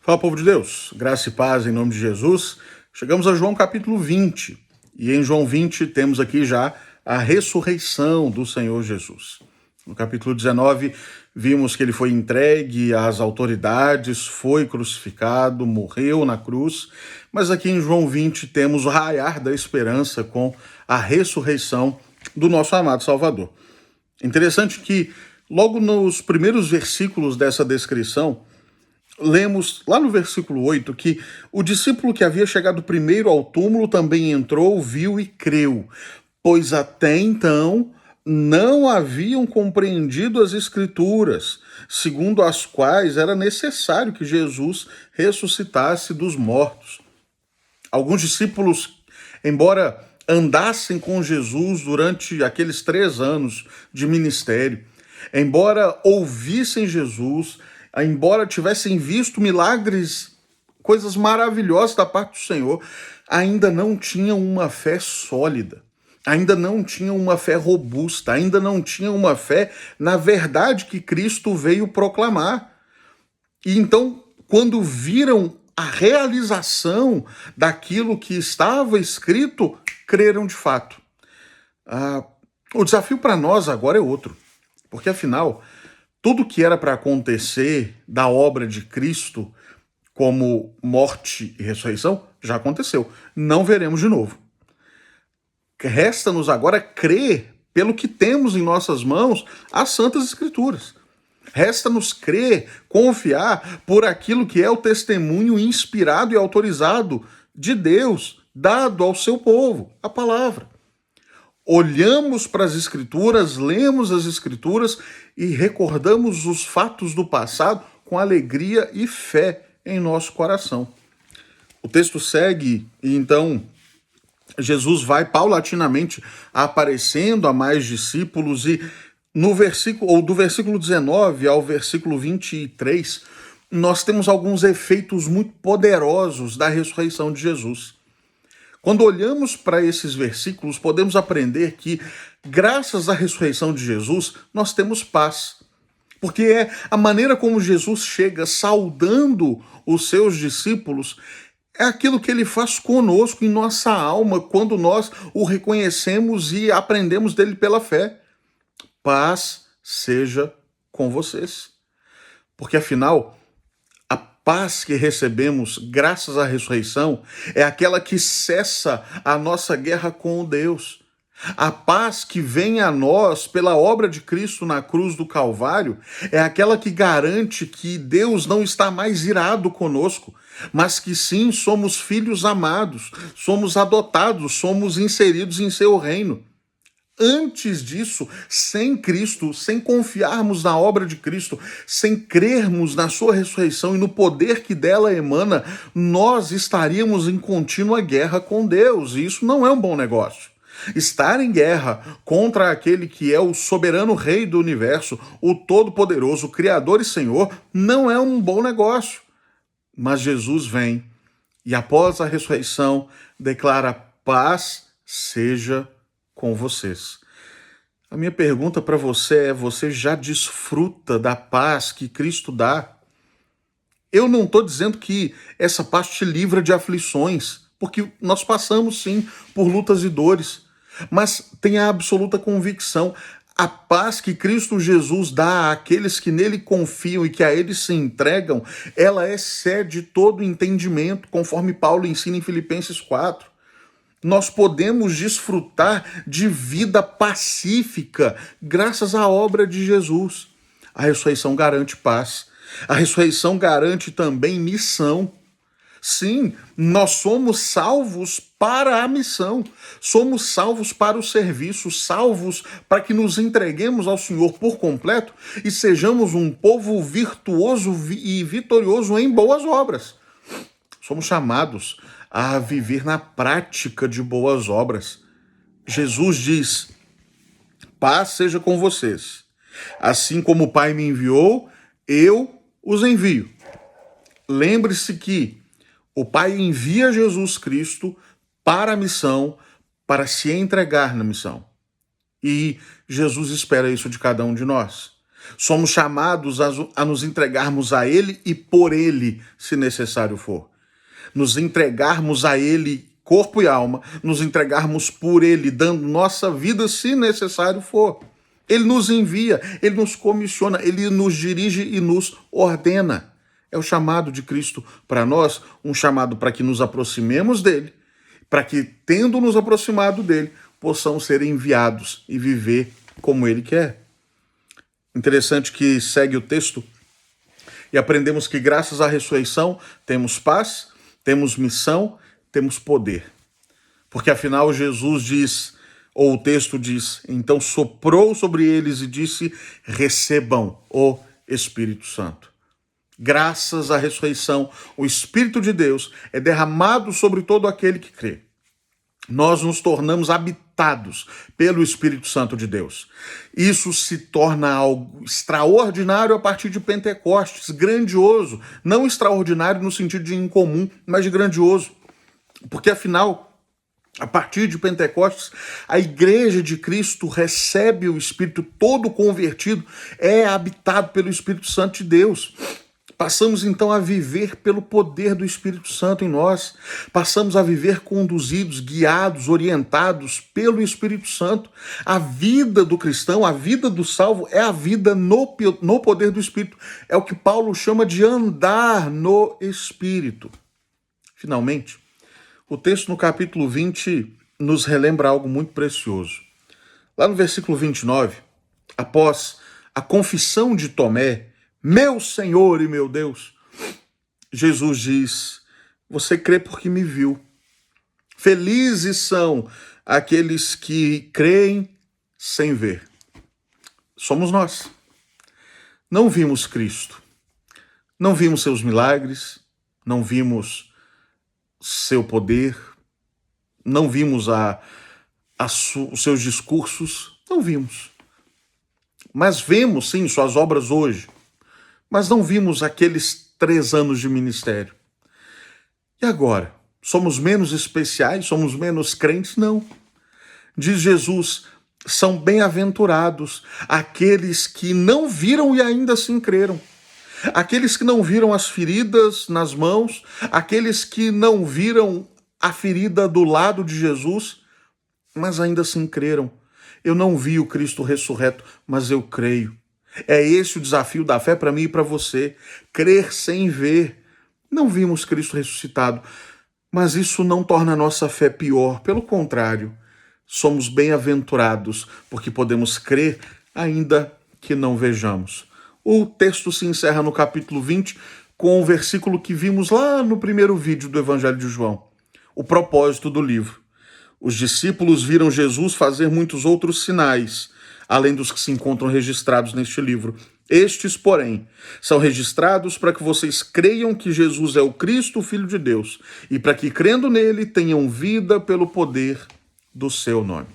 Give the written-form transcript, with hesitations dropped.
Fala, povo de Deus, graça e paz em nome de Jesus. Chegamos a João capítulo 20, e em João 20 temos aqui já a ressurreição do Senhor Jesus. No capítulo 19, vimos que ele foi entregue às autoridades, foi crucificado, morreu na cruz, mas aqui em João 20 temos o raiar da esperança com a ressurreição do nosso amado Salvador. Interessante que logo nos primeiros versículos dessa descrição, lemos lá no versículo 8 que o discípulo que havia chegado primeiro ao túmulo também entrou, viu e creu, pois até então não haviam compreendido as Escrituras, segundo as quais era necessário que Jesus ressuscitasse dos mortos. Alguns discípulos, embora andassem com Jesus durante aqueles 3 anos de ministério, embora ouvissem Jesus, embora tivessem visto milagres, coisas maravilhosas da parte do Senhor, ainda não tinham uma fé sólida, ainda não tinham uma fé robusta, ainda não tinham uma fé na verdade que Cristo veio proclamar. E então, quando viram a realização daquilo que estava escrito, creram de fato. O desafio para nós agora é outro, porque afinal, tudo que era para acontecer da obra de Cristo, como morte e ressurreição, já aconteceu. Não veremos de novo. Resta-nos agora crer pelo que temos em nossas mãos, as Santas Escrituras. Resta-nos crer, confiar por aquilo que é o testemunho inspirado e autorizado de Deus, dado ao seu povo, a palavra. Olhamos para as Escrituras, lemos as Escrituras e recordamos os fatos do passado com alegria e fé em nosso coração. O texto segue e então Jesus vai paulatinamente aparecendo a mais discípulos e no versículo, ou do versículo 19 ao versículo 23, nós temos alguns efeitos muito poderosos da ressurreição de Jesus. Quando olhamos para esses versículos, podemos aprender que, graças à ressurreição de Jesus, nós temos paz. Porque é a maneira como Jesus chega saudando os seus discípulos, é aquilo que ele faz conosco em nossa alma, quando nós o reconhecemos e aprendemos dele pela fé. Paz seja com vocês. Porque afinal, a paz que recebemos graças à ressurreição é aquela que cessa a nossa guerra com Deus. A paz que vem a nós pela obra de Cristo na cruz do Calvário é aquela que garante que Deus não está mais irado conosco, mas que sim somos filhos amados, somos adotados, somos inseridos em seu reino. Antes disso, sem Cristo, sem confiarmos na obra de Cristo, sem crermos na sua ressurreição e no poder que dela emana, nós estaríamos em contínua guerra com Deus, e isso não é um bom negócio. Estar em guerra contra aquele que é o soberano rei do universo, o todo-poderoso, Criador e Senhor, não é um bom negócio. Mas Jesus vem e após a ressurreição declara: paz seja com vocês. A minha pergunta para você é: você já desfruta da paz que Cristo dá? Eu não estou dizendo que essa paz te livra de aflições, porque nós passamos sim por lutas e dores, mas tenha a absoluta convicção, a paz que Cristo Jesus dá àqueles que nele confiam e que a ele se entregam, ela excede todo entendimento, conforme Paulo ensina em Filipenses 4. Nós podemos desfrutar de vida pacífica graças à obra de Jesus. A ressurreição garante paz. A ressurreição garante também missão. Sim, nós somos salvos para a missão, somos salvos para o serviço, salvos para que nos entreguemos ao Senhor por completo e sejamos um povo virtuoso e vitorioso em boas obras. Somos chamados a viver na prática de boas obras. Jesus diz: paz seja com vocês. Assim como o Pai me enviou, eu os envio. Lembre-se que o Pai envia Jesus Cristo para a missão, para se entregar na missão. E Jesus espera isso de cada um de nós. Somos chamados a nos entregarmos a Ele e por Ele, se necessário for. Nos entregarmos a Ele, corpo e alma, nos entregarmos por Ele, dando nossa vida, se necessário for. Ele nos envia, Ele nos comissiona, Ele nos dirige e nos ordena. É o chamado de Cristo para nós, um chamado para que nos aproximemos dEle, para que, tendo nos aproximado dEle, possamos ser enviados e viver como Ele quer. Interessante que segue o texto e aprendemos que graças à ressurreição temos paz, temos missão, temos poder. Porque afinal Jesus diz, ou o texto diz, então soprou sobre eles e disse, recebam o Espírito Santo. Graças à ressurreição, o Espírito de Deus é derramado sobre todo aquele que crê. Nós nos tornamos habitados pelo Espírito Santo de Deus. Isso se torna algo extraordinário a partir de Pentecostes, grandioso. Não extraordinário no sentido de incomum, mas de grandioso. Porque, afinal, a partir de Pentecostes, a igreja de Cristo recebe o Espírito todo convertido, é habitado pelo Espírito Santo de Deus. Passamos então a viver pelo poder do Espírito Santo em nós. Passamos a viver conduzidos, guiados, orientados pelo Espírito Santo. A vida do cristão, a vida do salvo é a vida no poder do Espírito. É o que Paulo chama de andar no Espírito. Finalmente, o texto no capítulo 20 nos relembra algo muito precioso. Lá no versículo 29, após a confissão de Tomé, meu Senhor e meu Deus, Jesus diz, você crê porque me viu. Felizes são aqueles que creem sem ver. Somos nós. Não vimos Cristo. Não vimos seus milagres. Não vimos seu poder. Não vimos os seus discursos. Não vimos. Mas vemos, sim, suas obras hoje. Mas não vimos aqueles 3 anos de ministério. E agora? Somos menos especiais? Somos menos crentes? Não. Diz Jesus, são bem-aventurados aqueles que não viram e ainda assim creram. Aqueles que não viram as feridas nas mãos, aqueles que não viram a ferida do lado de Jesus, mas ainda assim creram. Eu não vi o Cristo ressurreto, mas eu creio. É esse o desafio da fé para mim e para você. Crer sem ver. Não vimos Cristo ressuscitado, mas isso não torna a nossa fé pior. Pelo contrário, somos bem-aventurados, porque podemos crer ainda que não vejamos. O texto se encerra no capítulo 20 com o versículo que vimos lá no primeiro vídeo do Evangelho de João. O propósito do livro. Os discípulos viram Jesus fazer muitos outros sinais, além dos que se encontram registrados neste livro. Estes, porém, são registrados para que vocês creiam que Jesus é o Cristo, o Filho de Deus, e para que, crendo nele, tenham vida pelo poder do seu nome.